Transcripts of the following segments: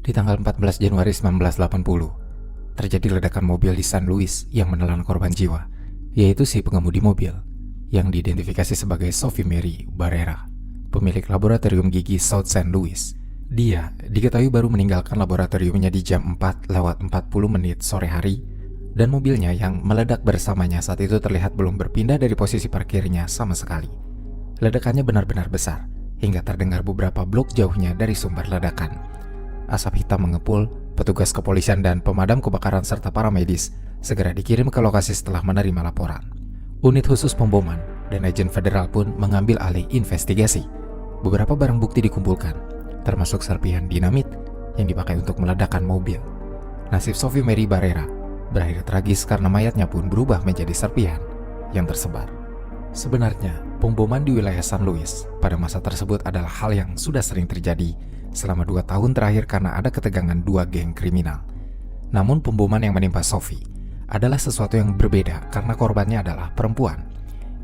Di tanggal 14 Januari 1980, terjadi ledakan mobil di San Luis yang menelan korban jiwa, yaitu si pengemudi mobil yang diidentifikasi sebagai Sophie Mary Barrera, pemilik laboratorium gigi South San Luis. Dia diketahui baru meninggalkan laboratoriumnya di jam 4:40 sore hari, dan mobilnya yang meledak bersamanya saat itu terlihat belum berpindah dari posisi parkirnya sama sekali. Ledakannya benar-benar besar, hingga terdengar beberapa blok jauhnya dari sumber ledakan. Asap hitam mengepul, petugas kepolisian dan pemadam kebakaran serta para medis segera dikirim ke lokasi setelah menerima laporan. Unit khusus pemboman dan agen federal pun mengambil alih investigasi. Beberapa barang bukti dikumpulkan, termasuk serpihan dinamit yang dipakai untuk meledakkan mobil. Nasib Sophie Mary Barrera berakhir tragis karena mayatnya pun berubah menjadi serpihan yang tersebar. Sebenarnya, pemboman di wilayah San Luis pada masa tersebut adalah hal yang sudah sering terjadi selama 2 tahun terakhir karena ada ketegangan dua geng kriminal. Namun pemboman yang menimpa Sophie adalah sesuatu yang berbeda karena korbannya adalah perempuan.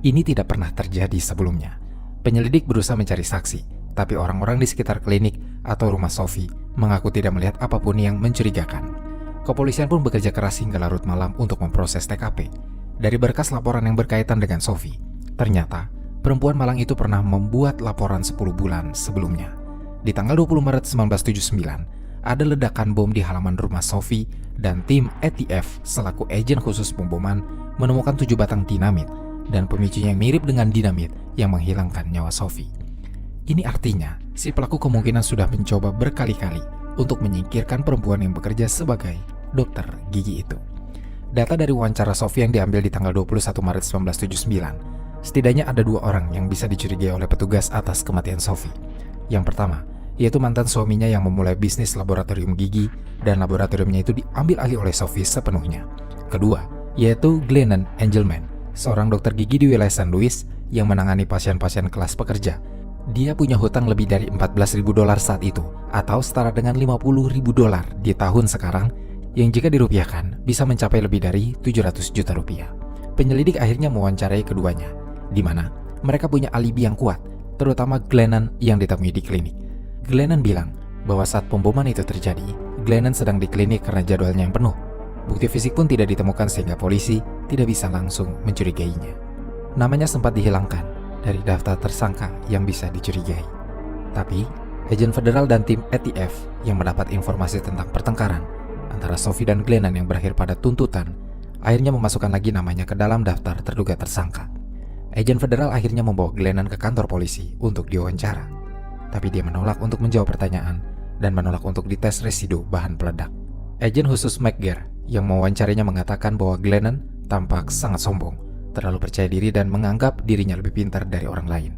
Ini tidak pernah terjadi sebelumnya. Penyelidik berusaha mencari saksi, tapi orang-orang di sekitar klinik atau rumah Sophie mengaku tidak melihat apapun yang mencurigakan. Kepolisian pun bekerja keras hingga larut malam untuk memproses TKP. Dari berkas laporan yang berkaitan dengan Sophie, ternyata perempuan malang itu pernah membuat laporan 10 bulan sebelumnya. Di tanggal 20 Maret 1979, ada ledakan bom di halaman rumah Sophie dan tim ATF selaku agen khusus pemboman menemukan 7 batang dinamit dan pemicunya yang mirip dengan dinamit yang menghilangkan nyawa Sophie. Ini artinya si pelaku kemungkinan sudah mencoba berkali-kali untuk menyingkirkan perempuan yang bekerja sebagai dokter gigi itu. Data dari wawancara Sophie yang diambil di tanggal 21 Maret 1979, setidaknya ada 2 orang yang bisa dicurigai oleh petugas atas kematian Sophie. Yang pertama, yaitu mantan suaminya yang memulai bisnis laboratorium gigi dan laboratoriumnya itu diambil alih oleh Sophie sepenuhnya. Kedua, yaitu Glennon Engelman, seorang dokter gigi di wilayah San Luis yang menangani pasien-pasien kelas pekerja. Dia punya hutang lebih dari $14.000 saat itu, atau setara dengan $50.000 di tahun sekarang, yang jika dirupiahkan bisa mencapai lebih dari 700 juta rupiah. Penyelidik akhirnya mewawancarai keduanya, di mana mereka punya alibi yang kuat, terutama Glennon yang ditemui di klinik. Glennon bilang bahwa saat pemboman itu terjadi, Glennon sedang di klinik karena jadwalnya yang penuh. Bukti fisik pun tidak ditemukan sehingga polisi tidak bisa langsung mencurigainya. Namanya sempat dihilangkan dari daftar tersangka yang bisa dicurigai. Tapi, agen federal dan tim ATF yang mendapat informasi tentang pertengkaran antara Sophie dan Glennon yang berakhir pada tuntutan, akhirnya memasukkan lagi namanya ke dalam daftar terduga tersangka. Agen federal akhirnya membawa Glennon ke kantor polisi untuk diwawancara. Tapi dia menolak untuk menjawab pertanyaan dan menolak untuk dites residu bahan peledak. Agen khusus McGare yang mewawancarinya mengatakan bahwa Glennon tampak sangat sombong, terlalu percaya diri dan menganggap dirinya lebih pintar dari orang lain.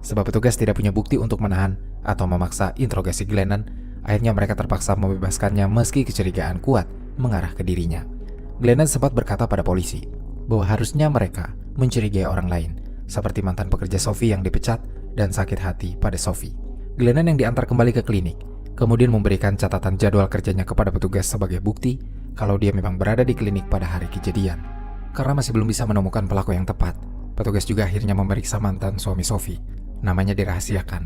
Sebab petugas tidak punya bukti untuk menahan atau memaksa interogasi Glennon, akhirnya mereka terpaksa membebaskannya meski kecurigaan kuat mengarah ke dirinya. Glennon sempat berkata pada polisi bahwa harusnya mereka mencurigai orang lain, seperti mantan pekerja Sophie yang dipecat dan sakit hati pada Sophie. Glennon yang diantar kembali ke klinik, kemudian memberikan catatan jadwal kerjanya kepada petugas sebagai bukti kalau dia memang berada di klinik pada hari kejadian. Karena masih belum bisa menemukan pelaku yang tepat, petugas juga akhirnya memeriksa mantan suami Sophie. Namanya dirahasiakan,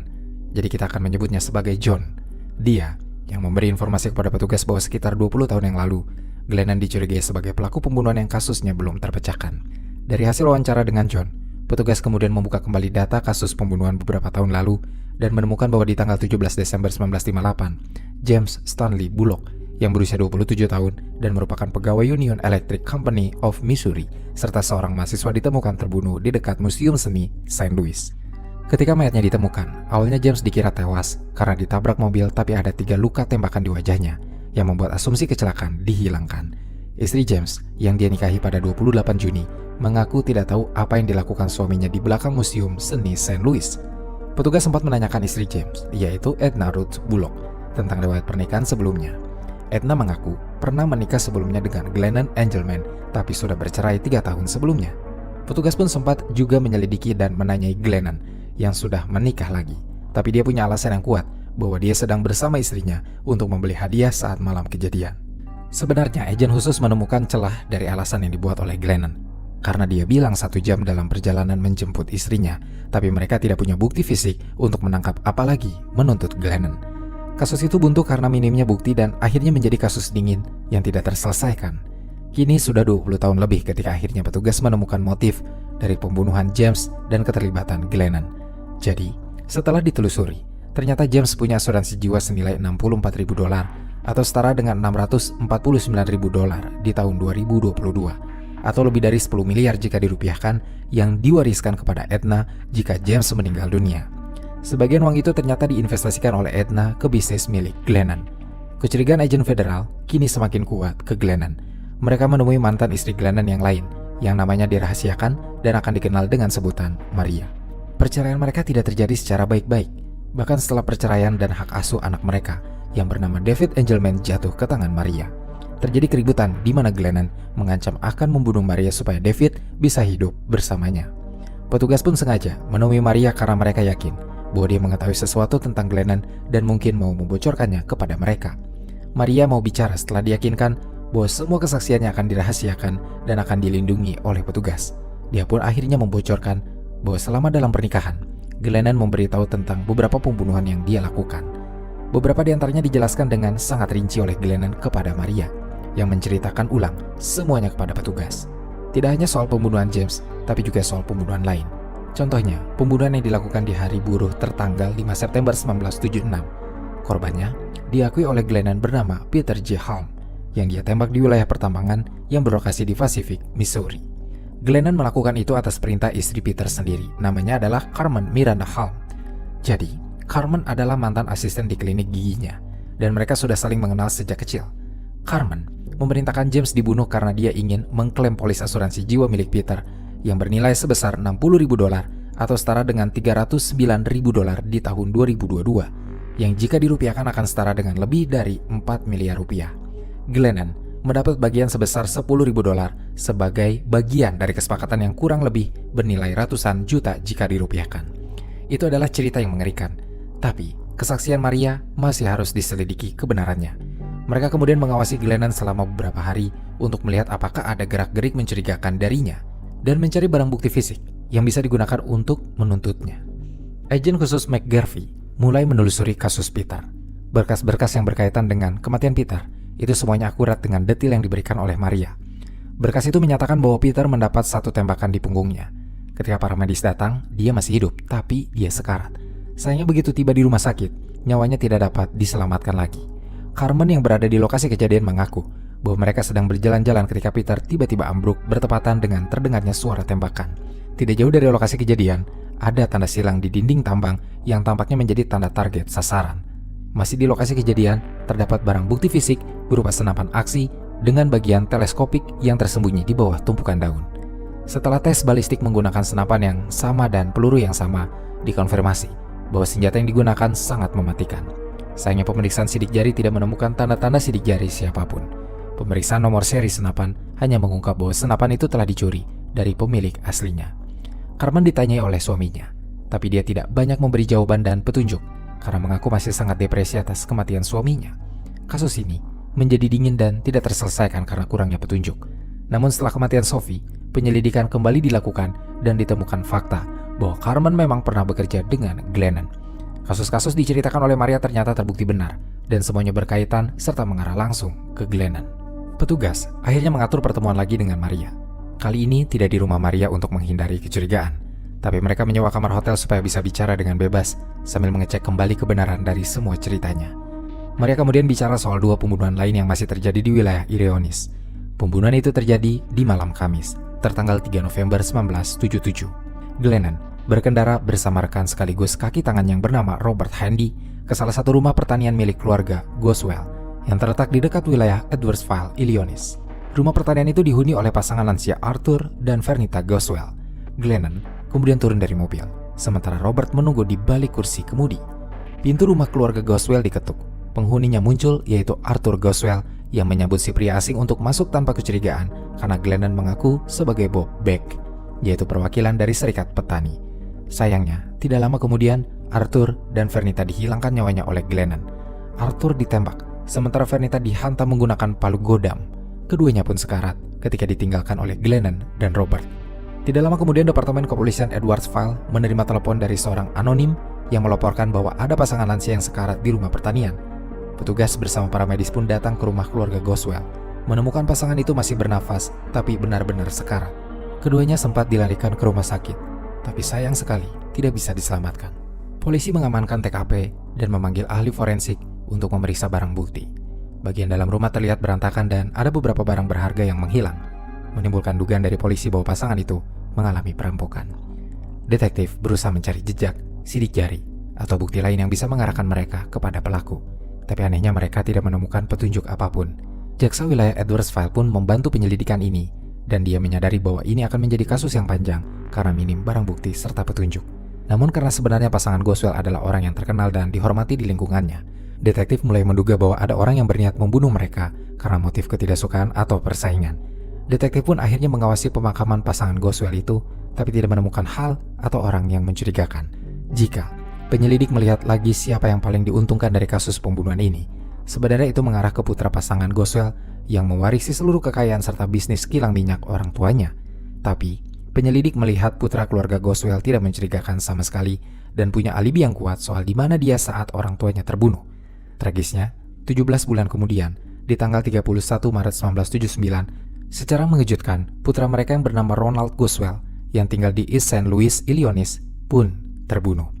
jadi kita akan menyebutnya sebagai John. Dia yang memberi informasi kepada petugas bahwa sekitar 20 tahun yang lalu, Glennon dicurigai sebagai pelaku pembunuhan yang kasusnya belum terpecahkan. Dari hasil wawancara dengan John, petugas kemudian membuka kembali data kasus pembunuhan beberapa tahun lalu dan menemukan bahwa di tanggal 17 Desember 1958, James Stanley Bullock yang berusia 27 tahun dan merupakan pegawai Union Electric Company of Missouri serta seorang mahasiswa ditemukan terbunuh di dekat Museum Seni St. Louis. Ketika mayatnya ditemukan, awalnya James dikira tewas karena ditabrak mobil, tapi ada 3 luka tembakan di wajahnya yang membuat asumsi kecelakaan dihilangkan. Istri James yang dia nikahi pada 28 Juni mengaku tidak tahu apa yang dilakukan suaminya di belakang Museum Seni St. Louis. Petugas sempat menanyakan istri James, yaitu Edna Ruth Bullock, tentang riwayat pernikahan sebelumnya. Edna mengaku pernah menikah sebelumnya dengan Glennon Engelman, tapi sudah bercerai 3 tahun sebelumnya. Petugas pun sempat juga menyelidiki dan menanyai Glennon yang sudah menikah lagi, tapi dia punya alasan yang kuat bahwa dia sedang bersama istrinya untuk membeli hadiah saat malam kejadian. Sebenarnya agen khusus menemukan celah dari alasan yang dibuat oleh Glennon, karena dia bilang 1 jam dalam perjalanan menjemput istrinya, tapi mereka tidak punya bukti fisik untuk menangkap apalagi menuntut Glennon. Kasus itu buntu karena minimnya bukti dan akhirnya menjadi kasus dingin yang tidak terselesaikan. Kini sudah 20 tahun lebih ketika akhirnya petugas menemukan motif dari pembunuhan James dan keterlibatan Glennon. Jadi, setelah ditelusuri, ternyata James punya asuransi jiwa senilai $64.000 atau setara dengan $649.000 di tahun 2022, atau lebih dari 10 miliar jika dirupiahkan, yang diwariskan kepada Aetna jika James meninggal dunia. Sebagian uang itu ternyata diinvestasikan oleh Aetna ke bisnis milik Glennon. Kecurigaan agen federal kini semakin kuat ke Glennon. Mereka menemui mantan istri Glennon yang lain, yang namanya dirahasiakan dan akan dikenal dengan sebutan Maria. Perceraian mereka tidak terjadi secara baik-baik. Bahkan setelah perceraian dan hak asuh anak mereka yang bernama David Engelman jatuh ke tangan Maria, terjadi keributan di mana Glennon mengancam akan membunuh Maria supaya David bisa hidup bersamanya. Petugas pun sengaja menemui Maria karena mereka yakin bahwa dia mengetahui sesuatu tentang Glennon dan mungkin mau membocorkannya kepada mereka. Maria mau bicara setelah diyakinkan bahwa semua kesaksiannya akan dirahasiakan dan akan dilindungi oleh petugas. Dia pun akhirnya membocorkan bahwa selama dalam pernikahan, Glennon memberitahu tentang beberapa pembunuhan yang dia lakukan. Beberapa di antaranya dijelaskan dengan sangat rinci oleh Glennon kepada Maria, yang menceritakan ulang semuanya kepada petugas. Tidak hanya soal pembunuhan James, tapi juga soal pembunuhan lain. Contohnya, pembunuhan yang dilakukan di hari buruh tertanggal 5 September 1976. Korbannya diakui oleh Glennon bernama Peter J. Halm, yang dia tembak di wilayah pertambangan yang berlokasi di Pacific, Missouri. Glennon melakukan itu atas perintah istri Peter sendiri, namanya adalah Carmen Miranda Halm. Jadi, Carmen adalah mantan asisten di klinik giginya, dan mereka sudah saling mengenal sejak kecil. Carmen memerintahkan James dibunuh karena dia ingin mengklaim polis asuransi jiwa milik Peter yang bernilai sebesar $60.000 atau setara dengan $309.000 di tahun 2022, yang jika dirupiahkan akan setara dengan lebih dari 4 miliar rupiah. Glennon mendapat bagian sebesar $10.000 sebagai bagian dari kesepakatan yang kurang lebih bernilai ratusan juta jika dirupiahkan. Itu adalah cerita yang mengerikan, tapi kesaksian Maria masih harus diselidiki kebenarannya. Mereka kemudian mengawasi Glennon selama beberapa hari untuk melihat apakah ada gerak-gerik mencurigakan darinya dan mencari barang bukti fisik yang bisa digunakan untuk menuntutnya. Agen khusus McGarvey mulai menelusuri kasus Peter. Berkas-berkas yang berkaitan dengan kematian Peter itu semuanya akurat dengan detil yang diberikan oleh Maria. Berkas itu menyatakan bahwa Peter mendapat 1 tembakan di punggungnya. Ketika para medis datang, dia masih hidup, tapi dia sekarat. Sayangnya begitu tiba di rumah sakit, nyawanya tidak dapat diselamatkan lagi. Carmen yang berada di lokasi kejadian mengaku bahwa mereka sedang berjalan-jalan ketika Peter tiba-tiba ambruk bertepatan dengan terdengarnya suara tembakan. Tidak jauh dari lokasi kejadian, ada tanda silang di dinding tambang yang tampaknya menjadi tanda target sasaran. Masih di lokasi kejadian, terdapat barang bukti fisik berupa senapan aksi dengan bagian teleskopik yang tersembunyi di bawah tumpukan daun. Setelah tes balistik menggunakan senapan yang sama dan peluru yang sama, dikonfirmasi bahwa senjata yang digunakan sangat mematikan. Sayangnya pemeriksaan sidik jari tidak menemukan tanda-tanda sidik jari siapapun. Pemeriksaan nomor seri senapan hanya mengungkap bahwa senapan itu telah dicuri dari pemilik aslinya. Carmen ditanyai oleh suaminya, tapi dia tidak banyak memberi jawaban dan petunjuk karena mengaku masih sangat depresi atas kematian suaminya. Kasus ini menjadi dingin dan tidak terselesaikan karena kurangnya petunjuk. Namun setelah kematian Sophie, penyelidikan kembali dilakukan dan ditemukan fakta bahwa Carmen memang pernah bekerja dengan Glennon. Kasus-kasus diceritakan oleh Maria ternyata terbukti benar dan semuanya berkaitan serta mengarah langsung ke Glennon. Petugas akhirnya mengatur pertemuan lagi dengan Maria. Kali ini tidak di rumah Maria untuk menghindari kecurigaan, tapi mereka menyewa kamar hotel supaya bisa bicara dengan bebas sambil mengecek kembali kebenaran dari semua ceritanya. Maria kemudian bicara soal 2 pembunuhan lain yang masih terjadi di wilayah Illinois. Pembunuhan itu terjadi di malam Kamis, tertanggal 3 November 1977. Glennon berkendara bersama rekan sekaligus kaki tangan yang bernama Robert Handy ke salah satu rumah pertanian milik keluarga Goswell yang terletak di dekat wilayah Edwardsville, Illinois. Rumah pertanian itu dihuni oleh pasangan lansia Arthur dan Vernita Goswell. Glennon kemudian turun dari mobil, sementara Robert menunggu di balik kursi kemudi. Pintu rumah keluarga Goswell diketuk. Penghuninya muncul, yaitu Arthur Goswell, yang menyambut si pria asing untuk masuk tanpa kecurigaan karena Glennon mengaku sebagai Bob Beck, yaitu perwakilan dari Serikat Petani. Sayangnya, tidak lama kemudian Arthur dan Vernita dihilangkan nyawanya oleh Glennon. Arthur ditembak, sementara Vernita dihantam menggunakan palu godam. Keduanya pun sekarat ketika ditinggalkan oleh Glennon dan Robert. Tidak lama kemudian Departemen Kepolisian Edwardsville menerima telepon dari seorang anonim yang melaporkan bahwa ada pasangan lansia yang sekarat di rumah pertanian Petugas bersama para medis pun datang ke rumah keluarga Goswell, menemukan pasangan itu masih bernafas, tapi benar-benar sekarat. Keduanya sempat dilarikan ke rumah sakit, tapi sayang sekali tidak bisa diselamatkan. Polisi mengamankan TKP dan memanggil ahli forensik untuk memeriksa barang bukti. Bagian dalam rumah terlihat berantakan dan ada beberapa barang berharga yang menghilang, menimbulkan dugaan dari polisi bahwa pasangan itu mengalami perampokan. Detektif berusaha mencari jejak, sidik jari, atau bukti lain yang bisa mengarahkan mereka kepada pelaku. Tapi anehnya mereka tidak menemukan petunjuk apapun. Jaksa wilayah Edwardsville pun membantu penyelidikan ini, dan dia menyadari bahwa ini akan menjadi kasus yang panjang karena minim barang bukti serta petunjuk. Namun karena sebenarnya pasangan Goswell adalah orang yang terkenal dan dihormati di lingkungannya, detektif mulai menduga bahwa ada orang yang berniat membunuh mereka karena motif ketidaksukaan atau persaingan. Detektif pun akhirnya mengawasi pemakaman pasangan Goswell itu, tapi tidak menemukan hal atau orang yang mencurigakan. Jika penyelidik melihat lagi siapa yang paling diuntungkan dari kasus pembunuhan ini, sebenarnya itu mengarah ke putra pasangan Goswell yang mewarisi seluruh kekayaan serta bisnis kilang minyak orang tuanya. Tapi penyelidik melihat putra keluarga Goswell tidak mencurigakan sama sekali dan punya alibi yang kuat soal di mana dia saat orang tuanya terbunuh. Tragisnya, 17 bulan kemudian, di tanggal 31 Maret 1979, secara mengejutkan, putra mereka yang bernama Ronald Goswell yang tinggal di East St. Louis, Illinois, pun terbunuh.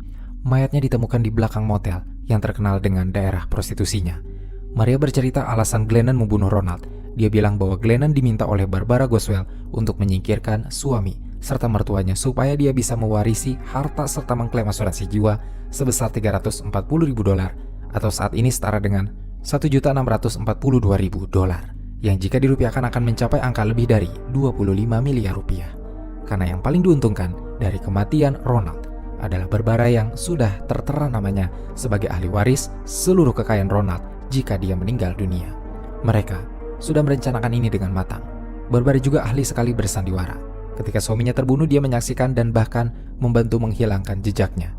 Mayatnya ditemukan di belakang motel yang terkenal dengan daerah prostitusinya. Maria bercerita alasan Glennon membunuh Ronald. Dia bilang bahwa Glennon diminta oleh Barbara Goswell untuk menyingkirkan suami serta mertuanya supaya dia bisa mewarisi harta serta mengklaim asuransi jiwa sebesar $340.000 atau saat ini setara dengan $1.642.000 yang jika dirupiahkan akan mencapai angka lebih dari 25 miliar rupiah. Karena yang paling diuntungkan dari kematian Ronald adalah Barbara yang sudah tertera namanya sebagai ahli waris seluruh kekayaan Ronald jika dia meninggal dunia. Mereka sudah merencanakan ini dengan matang. Barbara juga ahli sekali bersandiwara. Ketika suaminya terbunuh, dia menyaksikan dan bahkan membantu menghilangkan jejaknya.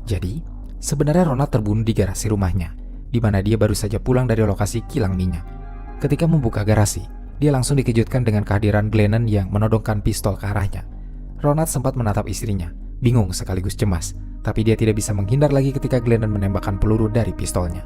Jadi, sebenarnya Ronald terbunuh di garasi rumahnya, di mana dia baru saja pulang dari lokasi kilang minyak. Ketika membuka garasi, dia langsung dikejutkan dengan kehadiran Glennon yang menodongkan pistol ke arahnya. Ronald sempat menatap istrinya, bingung sekaligus cemas, tapi dia tidak bisa menghindar lagi ketika Glennon menembakkan peluru dari pistolnya.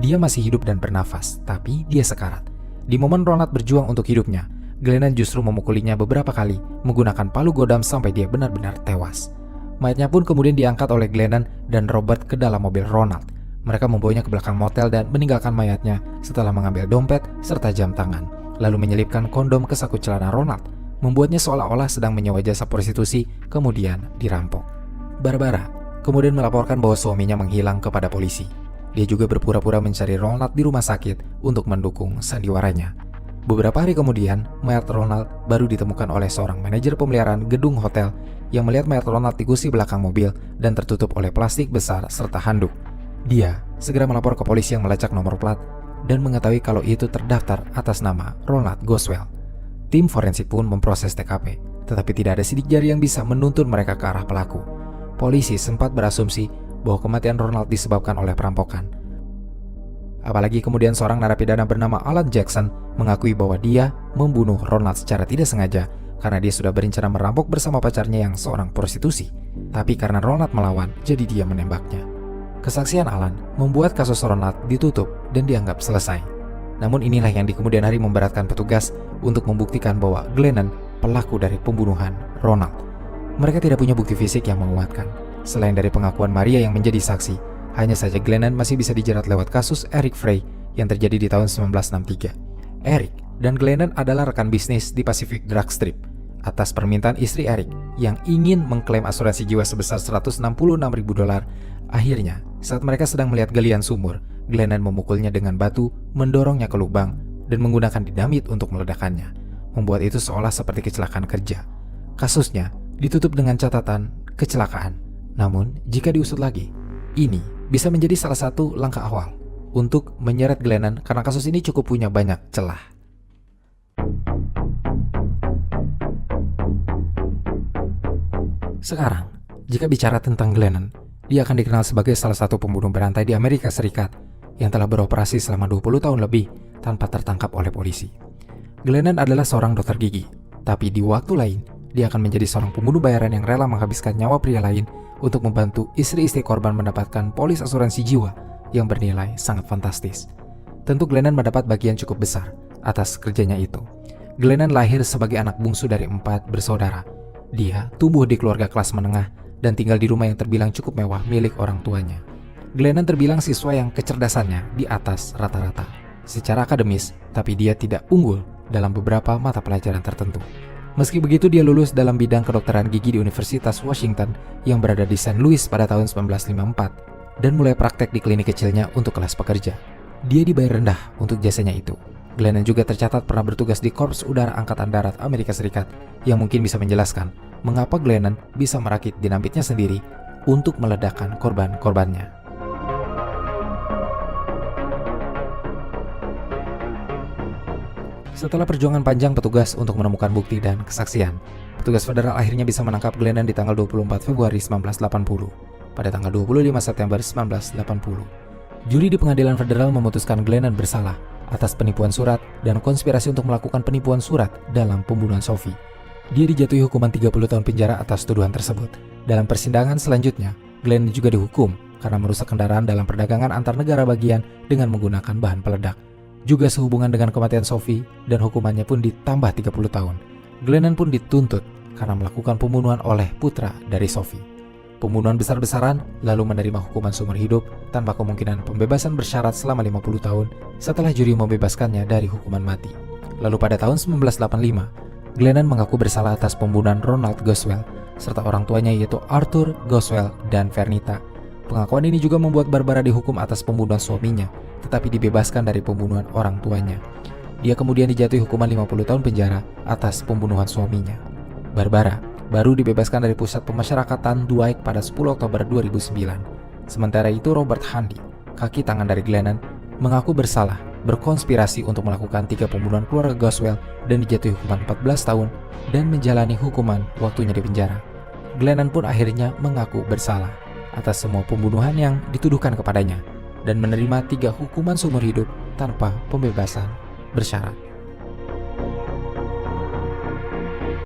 Dia masih hidup dan bernafas, tapi dia sekarat. Di momen Ronald berjuang untuk hidupnya, Glennon justru memukulinya beberapa kali menggunakan palu godam sampai dia benar-benar tewas. Mayatnya pun kemudian diangkat oleh Glennon dan Robert ke dalam mobil Ronald. Mereka membawanya ke belakang motel dan meninggalkan mayatnya setelah mengambil dompet serta jam tangan, lalu menyelipkan kondom ke saku celana Ronald, membuatnya seolah-olah sedang menyewa jasa prostitusi, kemudian dirampok. Barbara kemudian melaporkan bahwa suaminya menghilang kepada polisi. Dia juga berpura-pura mencari Ronald di rumah sakit untuk mendukung sandiwaranya. Beberapa hari kemudian, mayat Ronald baru ditemukan oleh seorang manajer pemeliharaan gedung hotel yang melihat mayat Ronald di kursi belakang mobil dan tertutup oleh plastik besar serta handuk. Dia segera melapor ke polisi yang melacak nomor plat dan mengetahui kalau itu terdaftar atas nama Ronald Goswell. Tim forensik pun memproses TKP, tetapi tidak ada sidik jari yang bisa menuntun mereka ke arah pelaku. Polisi sempat berasumsi bahwa kematian Ronald disebabkan oleh perampokan. Apalagi kemudian seorang narapidana bernama Alan Jackson mengakui bahwa dia membunuh Ronald secara tidak sengaja karena dia sudah berencana merampok bersama pacarnya yang seorang prostitusi. Tapi karena Ronald melawan, jadi dia menembaknya. Kesaksian Alan membuat kasus Ronald ditutup dan dianggap selesai. Namun inilah yang di kemudian hari memberatkan petugas untuk membuktikan bahwa Glennon pelaku dari pembunuhan Ronald. Mereka tidak punya bukti fisik yang menguatkan. Selain dari pengakuan Maria yang menjadi saksi, hanya saja Glennon masih bisa dijerat lewat kasus Eric Frey yang terjadi di tahun 1963. Eric dan Glennon adalah rekan bisnis di Pacific Drug Strip. Atas permintaan istri Eric yang ingin mengklaim asuransi jiwa sebesar $166.000, akhirnya saat mereka sedang melihat galian sumur, Glennon memukulnya dengan batu, mendorongnya ke lubang, dan menggunakan dinamit untuk meledakannya, membuat itu seolah seperti kecelakaan kerja. Kasusnya ditutup dengan catatan kecelakaan. Namun, jika diusut lagi, ini bisa menjadi salah satu langkah awal untuk menyeret Glennon karena kasus ini cukup punya banyak celah. Sekarang, jika bicara tentang Glennon, dia akan dikenal sebagai salah satu pembunuh berantai di Amerika Serikat yang telah beroperasi selama 20 tahun lebih tanpa tertangkap oleh polisi. Glennon adalah seorang dokter gigi, tapi di waktu lain, dia akan menjadi seorang pembunuh bayaran yang rela menghabiskan nyawa pria lain untuk membantu istri-istri korban mendapatkan polis asuransi jiwa yang bernilai sangat fantastis. Tentu Glennon mendapat bagian cukup besar atas kerjanya itu. Glennon lahir sebagai anak bungsu dari 4 bersaudara. Dia tumbuh di keluarga kelas menengah dan tinggal di rumah yang terbilang cukup mewah milik orang tuanya. Glennon terbilang siswa yang kecerdasannya di atas rata-rata secara akademis, tapi dia tidak unggul dalam beberapa mata pelajaran tertentu. Meski begitu, dia lulus dalam bidang kedokteran gigi di Universitas Washington yang berada di St. Louis pada tahun 1954 dan mulai praktek di klinik kecilnya untuk kelas pekerja. Dia dibayar rendah untuk jasanya itu. Glennon juga tercatat pernah bertugas di Korps Udara Angkatan Darat Amerika Serikat yang mungkin bisa menjelaskan mengapa Glennon bisa merakit dinamitnya sendiri untuk meledakkan korban-korbannya. Setelah perjuangan panjang petugas untuk menemukan bukti dan kesaksian, petugas federal akhirnya bisa menangkap Glennon di tanggal 24 Februari 1980. Pada tanggal 25 September 1980, juri di pengadilan federal memutuskan Glennon bersalah atas penipuan surat dan konspirasi untuk melakukan penipuan surat dalam pembunuhan Sophie. Dia dijatuhi hukuman 30 tahun penjara atas tuduhan tersebut. Dalam persidangan selanjutnya, Glennon juga dihukum karena merusak kendaraan dalam perdagangan antar negara bagian dengan menggunakan bahan peledak. Juga sehubungan dengan kematian Sophie, dan hukumannya pun ditambah 30 tahun. Glennon pun dituntut karena melakukan pembunuhan oleh putra dari Sophie. Pembunuhan besar-besaran, lalu menerima hukuman seumur hidup tanpa kemungkinan pembebasan bersyarat selama 50 tahun setelah juri membebaskannya dari hukuman mati. Lalu pada tahun 1985, Glennon mengaku bersalah atas pembunuhan Ronald Goswell serta orang tuanya yaitu Arthur Goswell dan Vernita. Pengakuan ini juga membuat Barbara dihukum atas pembunuhan suaminya, tetapi dibebaskan dari pembunuhan orang tuanya. Dia kemudian dijatuhi hukuman 50 tahun penjara atas pembunuhan suaminya. Barbara baru dibebaskan dari pusat pemasyarakatan Dwight pada 10 Oktober 2009. Sementara itu Robert Handy, kaki tangan dari Glennon, mengaku bersalah berkonspirasi untuk melakukan 3 pembunuhan keluarga Goswell dan dijatuhi hukuman 14 tahun dan menjalani hukuman waktunya di penjara. Glennon pun akhirnya mengaku bersalah atas semua pembunuhan yang dituduhkan kepadanya dan menerima 3 hukuman seumur hidup tanpa pembebasan bersyarat.